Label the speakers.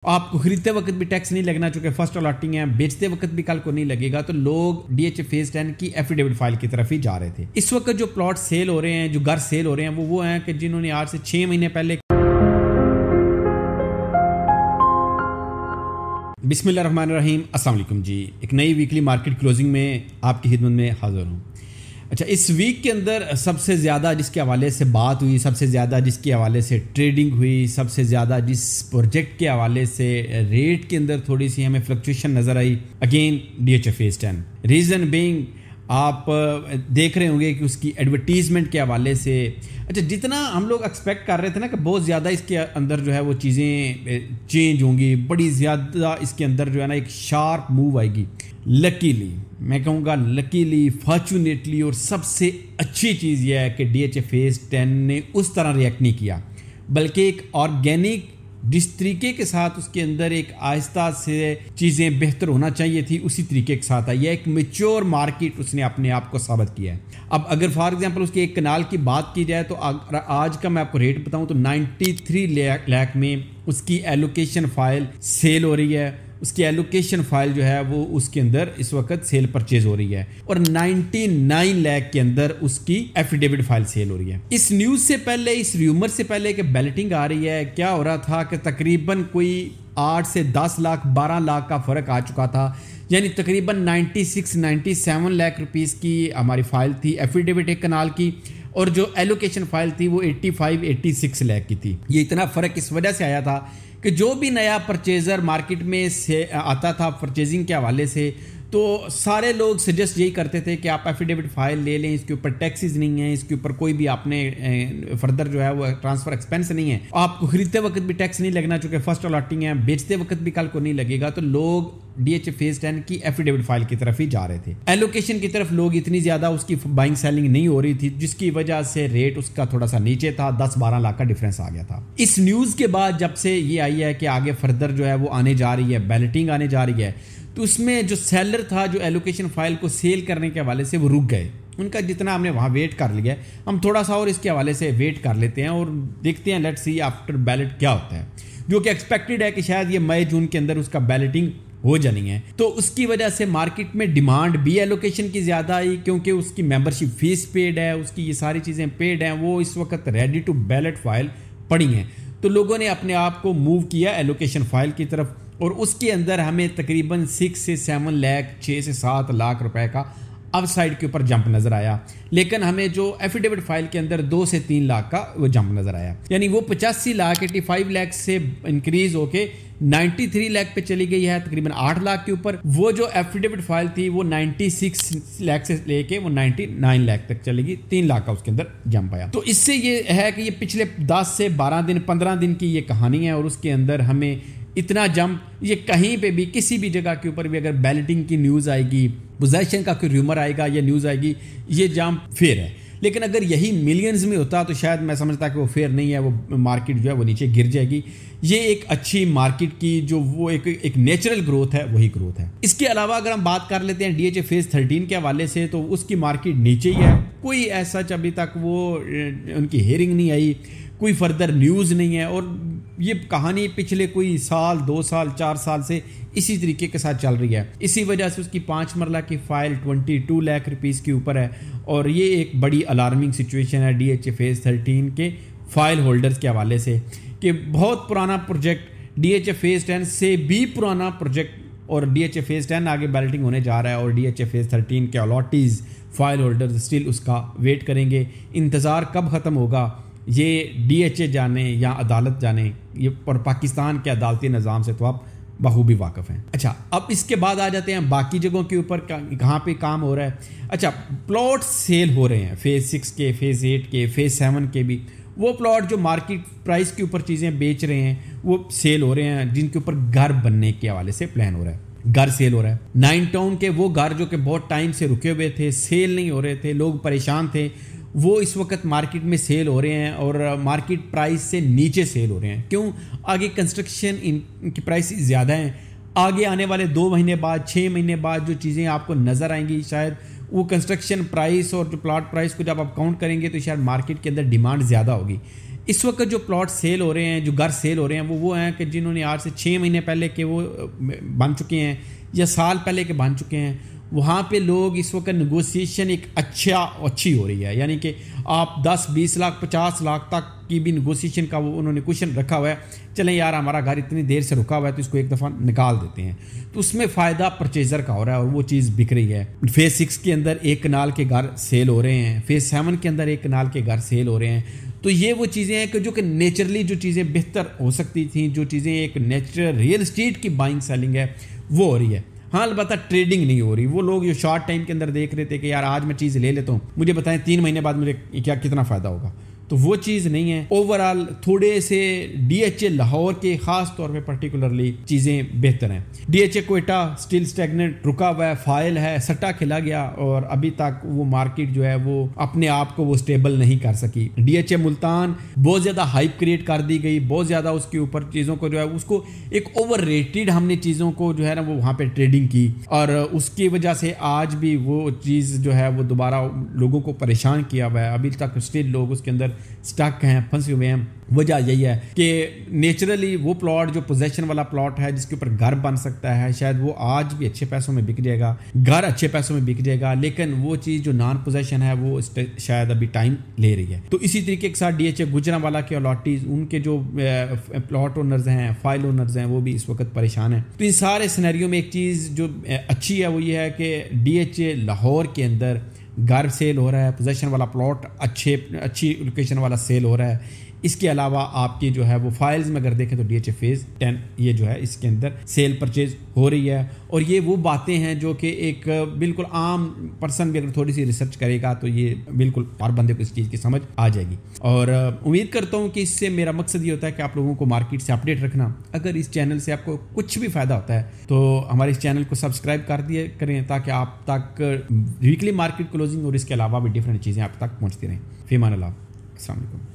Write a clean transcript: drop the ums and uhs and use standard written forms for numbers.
Speaker 1: आपको खरीदते वक्त भी टैक्स नहीं लगना, चूंकि फर्स्ट अलॉटिंग है, बेचते वक्त भी कल को नहीं लगेगा, तो लोग डीएचए फेज 10 की एफिडेविट फाइल की तरफ ही जा रहे थे। इस वक्त जो प्लॉट सेल हो रहे हैं, जो घर सेल हो रहे हैं, वो हैं कि जिन्होंने आज से 6 महीने पहले बिस्मिल्लाहिर्रहमानिर्रहीम, अस्सलाम वालेकुम जी। एक नई वीकली मार्केट क्लोजिंग में आपकी खिदमत में हाजिर हूँ। अच्छा, इस वीक के अंदर सबसे ज़्यादा जिसके हवाले से बात हुई, सबसे ज़्यादा जिसके हवाले से ट्रेडिंग हुई, सबसे ज़्यादा जिस प्रोजेक्ट के हवाले से रेट के अंदर थोड़ी सी हमें फ्लक्चुएशन नज़र आई, again DHA phase 10। Reason being आप देख रहे होंगे कि उसकी एडवर्टीज़मेंट के हवाले से, अच्छा, जितना हम लोग एक्सपेक्ट कर रहे थे ना कि बहुत ज़्यादा इसके अंदर जो है वो चीज़ें चेंज होंगी, बड़ी ज़्यादा इसके अंदर जो है ना एक शार्प मूव आएगी। लकीली, मैं कहूँगा लकीली, फॉर्चुनेटली, और सबसे अच्छी चीज़ यह है कि डीएचए फेज 10 ने उस तरह रिएक्ट नहीं किया, बल्कि एक ऑर्गेनिक जिस तरीके के साथ उसके अंदर एक आहिस्ता से चीज़ें बेहतर होना चाहिए थी, उसी तरीके के साथ आई है। एक मैच्योर मार्केट उसने अपने आप को साबित किया है। अब अगर फॉर एग्जांपल उसके एक कनाल की बात की जाए तो आज का मैं आपको रेट बताऊं तो 93 लाख में उसकी एलोकेशन फाइल सेल हो रही है। उसकी एलोकेशन फाइल जो है वो उसके अंदर इस वक्त सेल परचेज हो रही है, और 99 लाख के अंदर उसकी एफिडेविट फाइल सेल हो रही है। इस न्यूज़ से पहले, इस र्यूमर से पहले कि बैलेटिंग आ रही है, क्या हो रहा था कि तकरीबन कोई 8 से 10 लाख 12 लाख का फ़र्क आ चुका था, यानी तकरीबन 96-97 लाख रुपीस की हमारी फ़ाइल थी एफिडेविट एक कनाल की, और जो एलोकेशन फाइल थी वो 85-86 लाख की थी। ये इतना फ़र्क इस वजह से आया था कि जो भी नया परचेज़र मार्केट में से आता था परचेजिंग के हवाले से, तो सारे लोग सजेस्ट यही करते थे कि आप एफिडेविट फाइल ले लें, इसके ऊपर टैक्सेस नहीं है, इसके ऊपर कोई भी आपने फर्दर जो है वो ट्रांसफ़र एक्सपेंस नहीं है, आपको खरीदते वक्त भी टैक्स नहीं लगना, चूंकि फर्स्ट अलॉटिंग है, बेचते वक्त भी कल को नहीं लगेगा, तो लोग डीएचए फेज 10 की एफिडेविट फाइल की तरफ ही जा रहे थे। एलोकेशन की तरफ लोग इतनी ज़्यादा उसकी बाइंग सेलिंग नहीं हो रही थी, जिसकी वजह से रेट उसका थोड़ा सा नीचे था, 10-12 लाख का डिफरेंस आ गया था। इस न्यूज़ के बाद जब से ये आई है कि आगे फर्दर जो है वो आने जा रही है, बैलेटिंग आने जा रही है, तो उसमें जो सेलर था जो एलोकेशन फाइल को सेल करने के हवाले से वो रुक गए। उनका जितना हमने वहाँ वेट कर लिया, हम थोड़ा सा और इसके हवाले से वेट कर लेते हैं और देखते हैं, लेट्स सी आफ्टर बैलेट क्या होता है, जो कि एक्सपेक्टेड है कि शायद ये मई जून के अंदर उसका बैलेटिंग हो जानी है। तो उसकी वजह से मार्केट में डिमांड भी एलोकेशन की ज़्यादा आई, क्योंकि उसकी मेंबरशिप फीस पेड है, उसकी ये सारी चीज़ें पेड हैं, वो इस वक्त रेडी टू बैलेट फाइल पड़ी हैं। तो लोगों ने अपने आप को मूव किया एलोकेशन फाइल की तरफ, और उसके अंदर हमें तकरीबन 6 से 7 लाख, 6 से 7 लाख रुपए का अपसाइड के ऊपर जंप नज़र आया। लेकिन हमें जो एफिडेविट फाइल के अंदर 2 से 3 लाख का वो जंप नज़र आया, यानी वो 85 लाख 85 लाख से इंक्रीज होके 93 लाख पे चली गई है, तकरीबन 8 लाख के ऊपर। वो जो एफिडेविट फाइल थी वो 96 लाख से लेके वो 99 लाख तक चलेगी, 3 लाख का उसके अंदर जंप आया। तो इससे ये है कि ये पिछले 10 से 12 दिन 15 दिन की ये कहानी है, और उसके अंदर हमें इतना जंप, ये कहीं पे भी किसी भी जगह के ऊपर भी अगर बैलेटिंग की न्यूज़ आएगी, पोजीशन का कोई र्यूमर आएगा या न्यूज़ आएगी, ये जंप फेयर है। लेकिन अगर यही मिलियंस में होता तो शायद मैं समझता कि वो फेयर नहीं है, वो मार्केट जो है वो नीचे गिर जाएगी। ये एक अच्छी मार्केट की जो वो एक नेचुरल ग्रोथ है, वही ग्रोथ है। इसके अलावा अगर हम बात कर लेते हैं डीएचए फेज 13 के हवाले से, तो उसकी मार्केट नीचे ही है, कोई ऐसा अभी तक वो उनकी हेयरिंग नहीं आई, कोई फर्दर न्यूज़ नहीं है, और ये कहानी पिछले कोई साल, 2 साल, 4 साल से इसी तरीके के साथ चल रही है। इसी वजह से उसकी 5 मरला की फ़ाइल 22 लाख रुपीस के ऊपर है, और ये एक बड़ी अलार्मिंग सिचुएशन है डीएचए फेज 13 के फाइल होल्डर्स के हवाले से, कि बहुत पुराना प्रोजेक्ट, डीएचए फेज 10 से भी पुराना प्रोजेक्ट, और डीएचए फेज 10 आगे बैलेटिंग होने जा रहा है, और डीएचए फेज 13 के अलॉटीज़ फाइल होल्डर्स स्टिल उसका वेट करेंगे। इंतज़ार कब ख़त्म होगा ये डीएचए जाने या अदालत जाने, ये और पाकिस्तान के अदालती निज़ाम से तो आप बखूबी वाकिफ़ हैं। अच्छा, अब इसके बाद आ जाते हैं बाकी जगहों के ऊपर कहाँ पे काम हो रहा है। अच्छा, प्लॉट सेल हो रहे हैं फेज़ 6 के, फेज़ 8 के, फेज़ 7 के भी। वो प्लॉट जो मार्केट प्राइस के ऊपर चीज़ें बेच रहे हैं वो सेल हो रहे हैं, जिनके ऊपर घर बनने के हवाले से प्लान हो रहा है, घर सेल हो रहा है। 9 टाउन के वो घर जो कि बहुत टाइम से रुके हुए थे, सेल नहीं हो रहे थे, लोग परेशान थे, वो इस वक्त मार्केट में सेल हो रहे हैं, और मार्केट प्राइस से नीचे सेल हो रहे हैं। क्यों? आगे कंस्ट्रक्शन इनकी प्राइस ज़्यादा हैं, आगे आने वाले 2 महीने बाद, 6 महीने बाद जो चीज़ें आपको नज़र आएंगी, शायद वो कंस्ट्रक्शन प्राइस और जो प्लॉट प्राइस को जब आप काउंट करेंगे तो शायद मार्केट के अंदर डिमांड ज़्यादा होगी। इस वक्त जो प्लॉट सेल हो रहे हैं, जो घर सेल हो रहे हैं, वो हैं कि जिन्होंने आज से 6 महीने पहले के वो बन चुके हैं या साल पहले के बन चुके हैं, वहाँ पे लोग इस वक्त नेगोशिएशन एक अच्छी हो रही है। यानी कि आप 10, 20 लाख, 50 लाख तक की भी नेगोशिएशन का वो उन्होंने क्वेश्चन रखा हुआ है, चलें यार हमारा घर इतनी देर से रुका हुआ है तो इसको एक दफ़ा निकाल देते हैं, तो उसमें फ़ायदा परचेज़र का हो रहा है और वो चीज़ बिक रही है। फेज़ 6 के अंदर 1 कनाल के घर सेल हो रहे हैं, फेज़ 7 के अंदर 1 कनाल के घर सेल हो रहे हैं। तो ये वो चीज़ें हैं कि जो कि नेचुरली जो चीज़ें बेहतर हो सकती थी, जो चीज़ें एक नेचुरल रियल एस्टेट की बाइंग सेलिंग है वो हो रही है। हाँ, अलबत्ता ट्रेडिंग नहीं हो रही। वो लोग जो शॉर्ट टाइम के अंदर देख रहे थे कि यार आज मैं चीज़ ले लेता हूँ, मुझे बताएं 3 महीने बाद मुझे कितना फ़ायदा होगा, तो वो चीज़ नहीं है। ओवरऑल थोड़े से DHA लाहौर के ख़ास तौर पे पर्टिकुलरली चीज़ें बेहतर हैं। DHA क्वेटा स्टिल स्टैग्नेंट रुका हुआ है, फाइल है, सट्टा खिला गया और अभी तक वो मार्केट जो है वो अपने आप को वो स्टेबल नहीं कर सकी। DHA मुल्तान बहुत ज़्यादा हाइप क्रिएट कर दी गई, बहुत ज़्यादा उसके ऊपर चीज़ों को जो है उसको एक ओवर रेटेड हमने चीज़ों को जो है ना वो वहाँ पर ट्रेडिंग की और उसकी वजह से आज भी वो चीज़ जो है वो दोबारा लोगों को परेशान किया हुआ है। अभी तक स्टिल लोग उसके अंदर स्टक हैं, फंसे हुए हैं। वजह यही है कि नेचुरली वो प्लॉट जो पोजेशन वाला प्लॉट है जिसके ऊपर घर बन सकता है, शायद वो आज भी अच्छे पैसों में बिक जाएगा, घर अच्छे पैसों में बिक जाएगा, लेकिन वो चीज़ जो नॉन पोजेशन है वो शायद अभी टाइम ले रही है। तो इसी तरीके के साथ DHA गुजरांवाला के अलॉटीज, उनके जो प्लॉट ओनर्स हैं, फाइल ओनर्स हैं, वो भी इस वक्त परेशान हैं। तो इन सारे सिनेरियो में एक चीज़ जो अच्छी है वो ये है कि DHA लाहौर के अंदर घर सेल हो रहा है, पोजेशन वाला प्लॉट अच्छी लोकेशन वाला सेल हो रहा है। इसके अलावा आपकी जो है वो फाइल्स में अगर देखें तो DHA फेज़ 10 ये जो है इसके अंदर सेल परचेज हो रही है। और ये वो बातें हैं जो कि एक बिल्कुल आम पर्सन भी अगर थोड़ी सी रिसर्च करेगा तो ये बिल्कुल हर बंदे को इस चीज़ की समझ आ जाएगी। और उम्मीद करता हूँ कि इससे मेरा मकसद ये होता है कि आप लोगों को मार्केट से अपडेट रखना। अगर इस चैनल से आपको कुछ भी फ़ायदा होता है तो हमारे इस चैनल को सब्सक्राइब कर दिए करें ताकि आप तक वीकली मार्केट क्लोजिंग और इसके अलावा भी डिफरेंट चीज़ें आप तक पहुँचती रहें। फ़ी अमान अल्लाह, अस्सलाम वालेकुम।